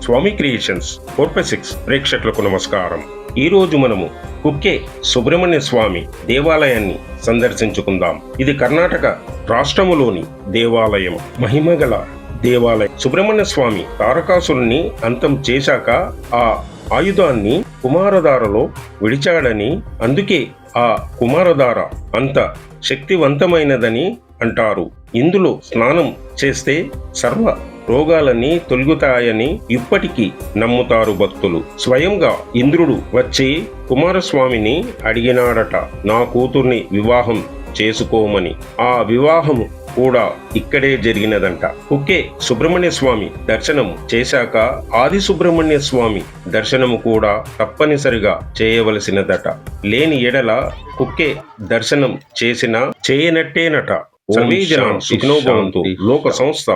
స్వామి creations 4/6 ప్రేక్షకులకు నమస్కారం. ఈరోజు మనము కుక్కే సుబ్రహ్మణ్య స్వామి దేవాలయాన్ని సందర్శించుకుందాం. ఇది కర్ణాటక రాష్ట్రములోని దేవాలయం. మహిమగల దేవాలయం. సుబ్రహ్మణ్య స్వామి తారకాసురుణ్ణి అంతం చేశాక ఆ ఆయుధాన్ని కుమారధారలో విడిచాడని, అందుకే ఆ కుమారధార అంత శక్తివంతమైనదని అంటారు. ఇందులో స్నానం చేస్తే సర్వ రోగాలన్నీ తొలగుతాయని ఇప్పటికీ నమ్ముతారు భక్తులు. స్వయంగా ఇంద్రుడు వచ్చి కుమారస్వామిని అడిగినాడట, నా కూతుర్ని వివాహం చేసుకోమని. ఆ వివాహము కూడా ఇక్కడే జరిగినదంట. కుక్కే సుబ్రహ్మణ్య స్వామి దర్శనం చేశాక ఆది సుబ్రహ్మణ్య స్వామి దర్శనము కూడా తప్పనిసరిగా చేయవలసినదట. లేని ఎడల కుక్కే దర్శనం చేసినా చేయనట్టేనట. సర్వే జనం సుఖినో భవంతు. లోక సంస్థ